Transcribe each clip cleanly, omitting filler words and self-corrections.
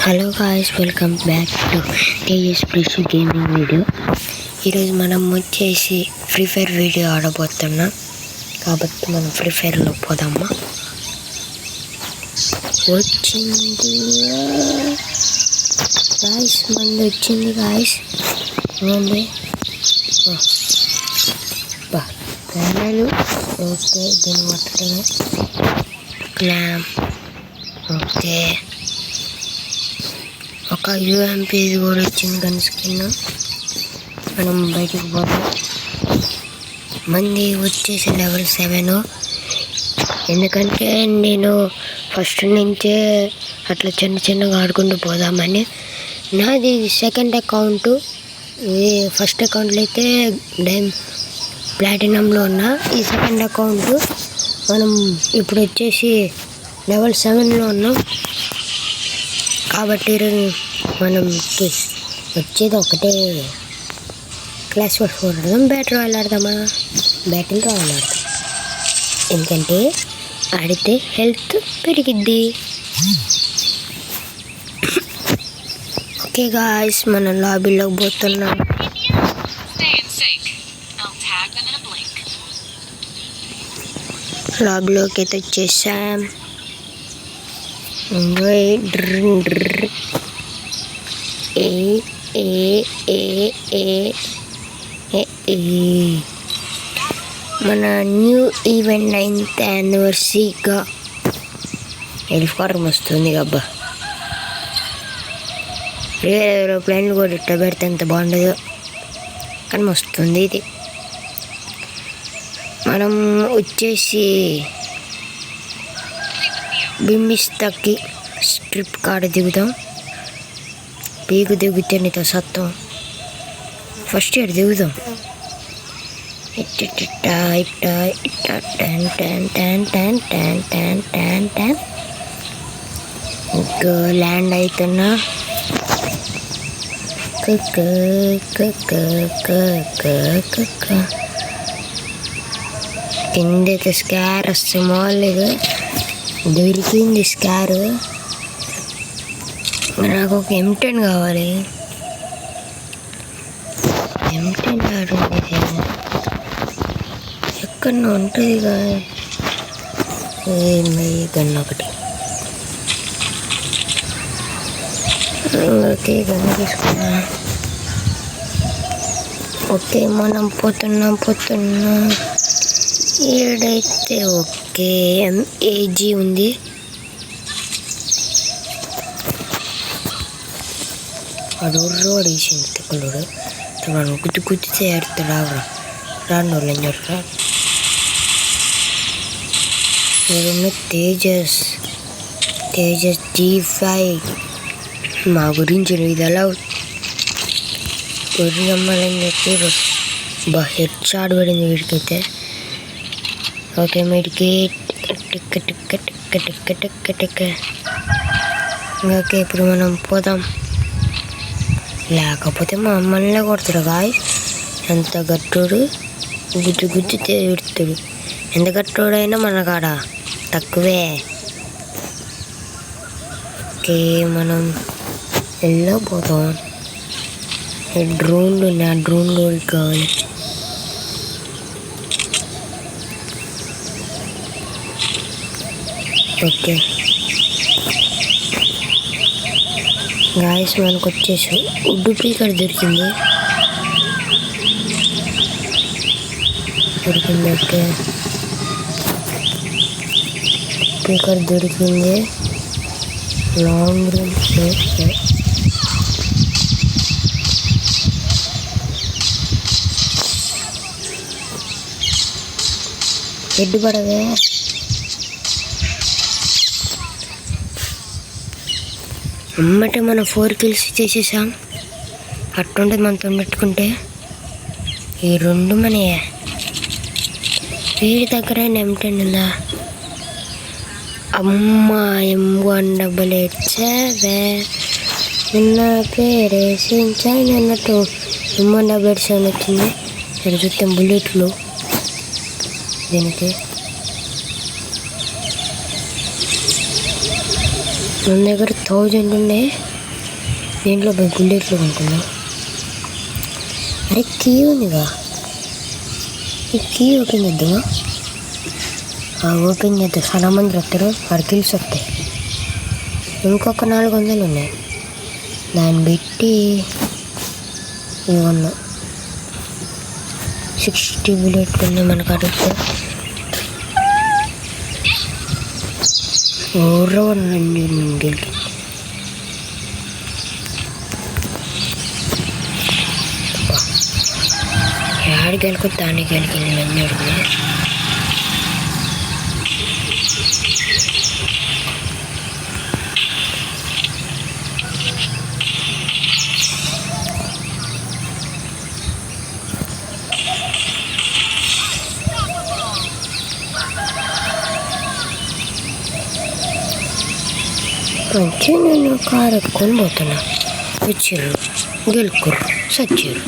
Hello guys, welcome back to KS plus gaming video. ఈరోజు మనం వచ్చేసి ఫ్రీ ఫైర్ వీడియో ఆడబోతున్నాం కాబట్టి మనం ఫ్రీ ఫైర్లో పోదామా. వచ్చింది గాయ్స్, మంది వచ్చింది గాయ్స్. ఏమండి ప్యానలు ఓకే, దీన్ని పట్టడమే క్లామ్ ఓకే. ఒక యూఎంపీ కూడా వచ్చింది గన్ స్కిన్. మనం బయటికి పోతాం. మంది వచ్చేసి లెవెల్ 7. ఎందుకంటే నేను ఫస్ట్ నుంచే అట్లా చిన్నగా ఆడుకుంటూ పోదామని. నాది సెకండ్ అకౌంట్. ఇది ఫస్ట్ అకౌంట్లో అయితే ప్లాటినంలో ఉన్నా. ఈ సెకండ్ అకౌంట్ మనం ఇప్పుడు వచ్చేసి లెవెల్ 7లో ఉన్నాం కాబట్టి మనం వచ్చేది ఒకటే క్లాస్ 4 ఆడదాం. బ్యాటిల్ రాయల్ ఆడదామా? బ్యాటిల్ రాయల్ ఆడదాం, ఎందుకంటే ఆడితే హెల్త్ పెరిగిద్ది. ఓకే గాయ్స్, మనం లాబీలోకి పోతున్నాం. లాబీలోకి అయితే వచ్చేసాం. మన న్యూ ఈవెంట్ 9th యానివర్సరీగా ఎల్ఫార్మ్ వస్తుంది అబ్బా. ఏరోప్లేన్లు కూడా ఇట్లా పెడితే ఎంత బాగుండదు, కానీ వస్తుంది ఇది. మనం వచ్చేసి బింబిస్తాకి స్ట్రిప్ కాడ దిగుదాం. పీకు దిగితే నీతో సత్తం. First year దిగుదాం. ఇంకా ల్యాండ్ అవుతున్నా. కిందైతే స్కార్ వస్తే మాలేదు. దొరికింది స్కార్. నాకు ఒక M10 కావాలి. M10 ఆడుంది ఎక్కడన్నా ఉంటుంది కదా. గన్ ఒకటి ఓకే, గన్ తీసుకున్నా. ఓకే, మనం పోతున్నా. ఏడైతే ఓకే MAG ఉంది. వాడు రోడ్ వేసింది తిక్కలుడు. మనం గుద్దితే ఏడుతాడు. ఆవరా రాను వాళ్ళని చెప్పరా. తేజస్ G5 మా గురించి ఇదలా నమ్మాలని చెప్పి హెడ్ షాట్ పడింది వీడికైతే. ఓకే, మెడికేట్ టిక్క. ఓకే, ఇప్పుడు మనం పోదాం. లేకపోతే మా అమ్మల్నే కొడతాడు గాయ్. ఎంత గట్టుడు, గుద్దితే విడుతాడు. ఎంత గట్టుడైనా మన కాడ తక్కువే. ఓకే, మనం వెళ్ళిపోతాం. డ్రోన్లు ఉన్నాయి, ఆ డ్రోన్లు కావాలి. ఓకే గాయస్, మనకు వచ్చేసి ఉడ్డు పీకర్ దొరికింది. ఓకే, పీకర్ దొరికింది. లాంగ్ రేంజ్ హెడ్ పడవే. అమ్మటే మనం 4 kills చేసేసాం. అట్టుంటుంది మనతో పెట్టుకుంటే. ఈ 2 మనయే. వీడి దగ్గర M10 ఉందా? అమ్మ M188 నిన్న పేరేసించాయి అన్నట్టు. M187 వచ్చింది. ఇక్కడ చూస్తే బుల్లెట్లు దీనికి. మన దగ్గర 1000 ఉన్నాయి. దీంట్లో బుల్లెట్లు ఉంటుందా? అరే కీ ఉందిగా, ఈ కీ ఓపెన్ చేద్దామా? ఓపెన్ చేద్దాం. చాలా మంది వస్తారు, వాడు కిల్స్ వస్తాయి. ఇంకొక 400 ఉన్నాయి. దాన్ని పెట్టి ఇవన్నా 60 బుల్లెట్లు ఉన్నాయి మనకు. అడిగితే ఓర్రవన్నండి గెలికి. యాడికి వెళ్ళి దానికి వెళ్ళి నన్ను అడిగినా. మంచిగా నేను కారు ఎత్తుకొని పోతున్నా. వచ్చారు, గెలుకుర్రు, సచ్చారు.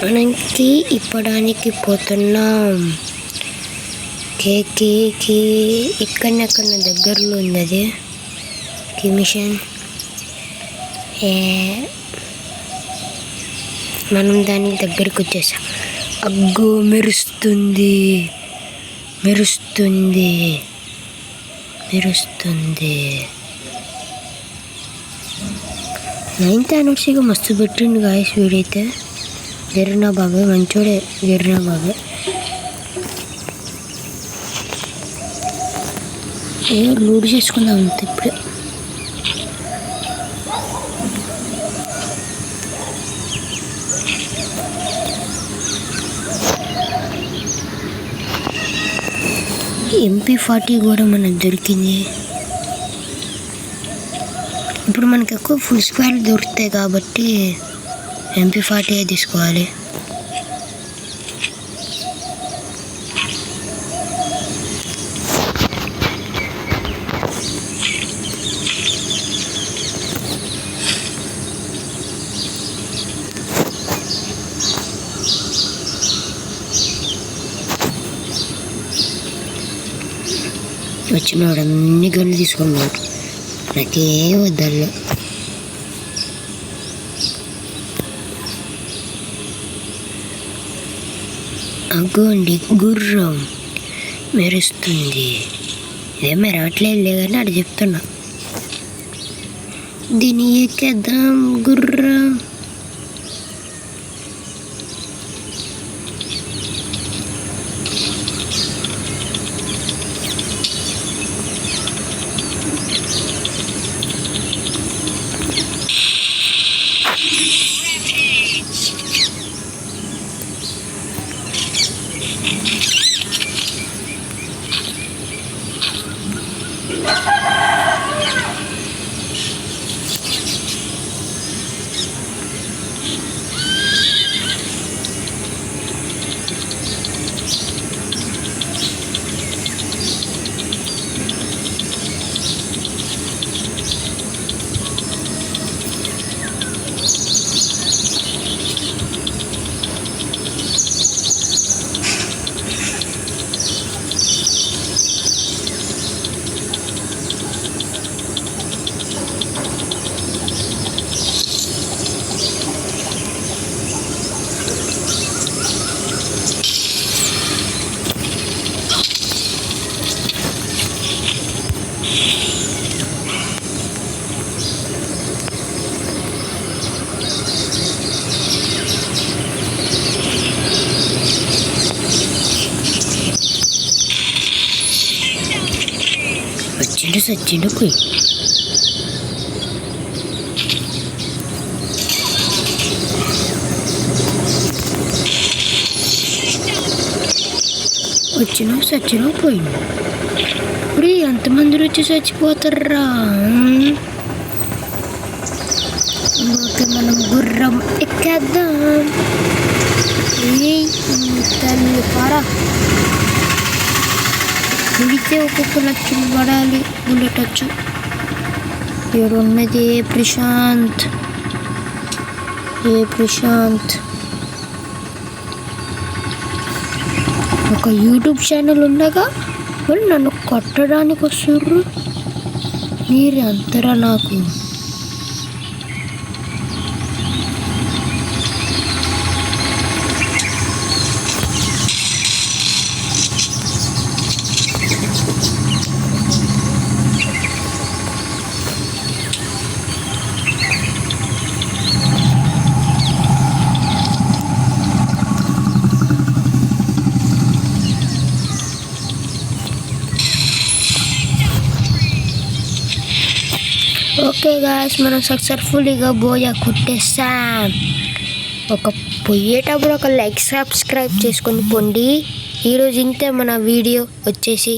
మనకి ఇప్పడానికి పోతున్నాం. కేకి ఎక్కడెక్కడ దగ్గరలో ఉంది అది కీ మిషన్. మనం దానికి దగ్గరికి వచ్చేసాం. అగ్గో మెరుస్తుంది మెరుస్తుంది మెరుస్తుంది. 9th anniversary మస్తు పెట్టిండు గాయస్ వీడైతే. గెర్నా బాబాయ్ మంచోడే. గెర్నా బాబాయ్ ఏదో లూడ్ చేసుకుందాం అంతే. ఇప్పుడు MP40 కూడా మనకు దొరికింది. ఇప్పుడు మనకు ఎక్కువ ఫుల్ స్క్వేర్ దొరుకుతాయి కాబట్టి MP40 తీసుకోవాలి. వచ్చినవాడు అన్ని గన్లు తీసుకున్నాడు, నాకేం వద్దల్లు. అగ్గోండి గుర్రం మెరుస్తుంది. ఇదే మెరవట్లేదు కానీ అటు చెప్తున్నా. దీన్ని ఎక్కేద్దాం గుర్రం. సచ్చిండు పోయి. వచ్చినా సచ్చినా పోయిండు. ఇప్పుడు ఎంతమంది వచ్చి చచ్చిపోతారా? ఓకే మనం గుర్రం ఎక్కేద్దాం. తల్లి పారా ఉడితే ఒక్కొక్క లక్షలు పడాలి. బుల్లెట్ వచ్చు. ఉన్నది ఏ ప్రశాంత్ ఒక యూట్యూబ్ ఛానల్ ఉండగా వాళ్ళు నన్ను కొట్టడానికి వస్తుర్రు. మీరు అంతరా నాకు. ఓకే గాయ్స్, మనం సక్సెస్ఫుల్గా బోయా కొట్టేసాం. పోయేటప్పుడు ఒక లైక్ సబ్స్క్రైబ్ చేసుకొని పోండి. ఈరోజు ఇంతే మన వీడియో వచ్చేసి.